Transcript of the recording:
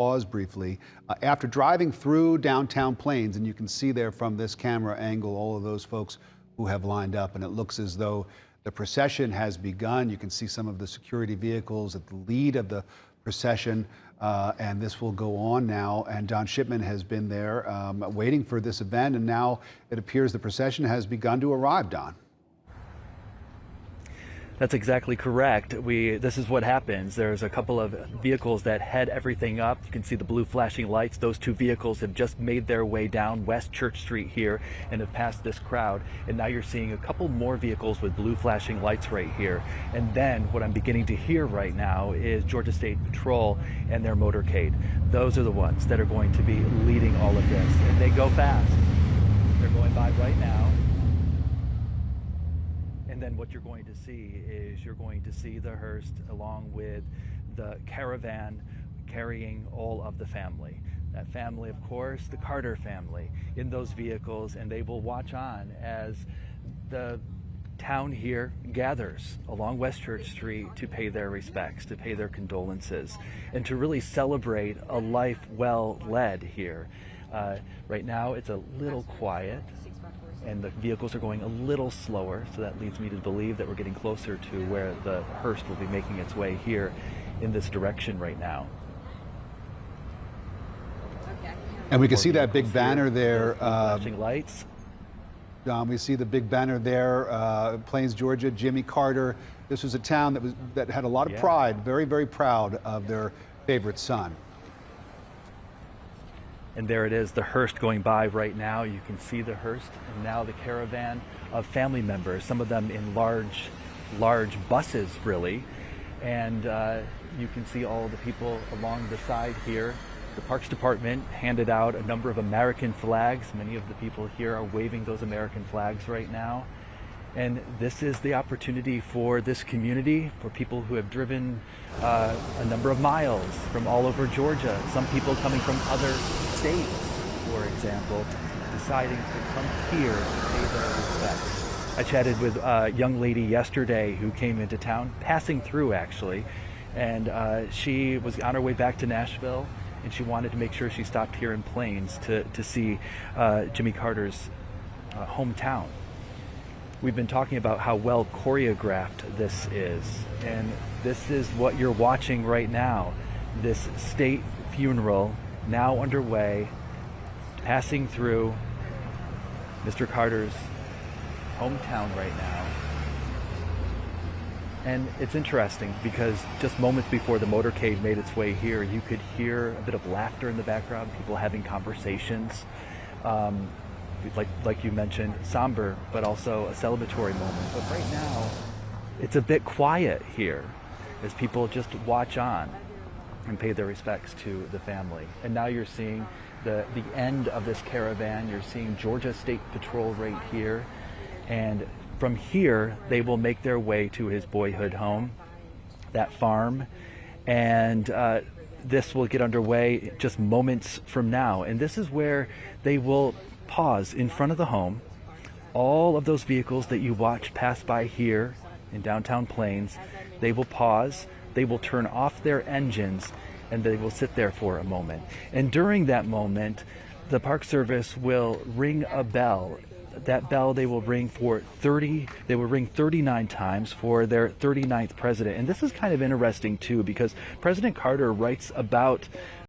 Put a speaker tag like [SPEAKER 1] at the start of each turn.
[SPEAKER 1] Pause briefly. After driving through downtown Plains, and you can see there from this camera angle all of those folks who have lined up, and it looks as though the procession has begun. You can see some of the security vehicles at the lead of the procession, and this will go on now. And Don Shipman has been there waiting for this event, and now it appears the procession has begun to arrive, Don.
[SPEAKER 2] That's exactly correct. This is what happens. There's a couple of vehicles that head everything up. You can see the blue flashing lights. Those two vehicles have just made their way down West Church Street here and have passed this crowd. And now you're seeing a couple more vehicles with blue flashing lights right here. And then what I'm beginning to hear right now is Georgia State Patrol and their motorcade. Those are the ones that are going to be leading all of this. And they go fast. They're going by right now. And then what you're going to see is you're going to see the hearse along with the caravan carrying all of the family. That family, of course, the Carter family in those vehicles, and they will watch on as the town here gathers along West Church Street to pay their respects, to pay their condolences, and to really celebrate a life well led here. Right now it's a little quiet, and the vehicles are going a little slower, so that leads me to believe that we're getting closer to where the hearse will be making its way here in this direction right now.
[SPEAKER 1] And we can see that big banner there.
[SPEAKER 2] Flashing lights.
[SPEAKER 1] Don, we see the big banner there, Plains, Georgia, Jimmy Carter. This was a town that had a lot of pride, very, very proud of their favorite son.
[SPEAKER 2] And there it is, the hearse going by right now. You can see the hearse, and now the caravan of family members, some of them in large buses, really. And you can see all the people along the side here. The Parks Department handed out a number of American flags. Many of the people here are waving those American flags right now. And this is the opportunity for this community, for people who have driven a number of miles from all over Georgia, some people coming from other states, for example, deciding to come here to pay their respects. I chatted with a young lady yesterday who came into town, passing through actually, and she was on her way back to Nashville, and she wanted to make sure she stopped here in Plains to see Jimmy Carter's hometown. We've been talking about how well choreographed this is, and this is what you're watching right now. This state funeral now underway, passing through Mr. Carter's hometown right now. And it's interesting because just moments before the motorcade made its way here, you could hear a bit of laughter in the background, people having conversations. Like you mentioned, somber, but also a celebratory moment. But right now, it's a bit quiet here as people just watch on and pay their respects to the family. And now you're seeing the end of this caravan. You're seeing Georgia State Patrol right here. And from here, they will make their way to his boyhood home, that farm. And this will get underway just moments from now. And this is where they will pause in front of the home. All of those vehicles that you watch pass by here in downtown Plains, they will pause, they will turn off their engines, and they will sit there for a moment. And during that moment, the Park Service will ring a bell. That bell they will ring 39 times for their 39th president. And this is kind of interesting too, because President Carter writes about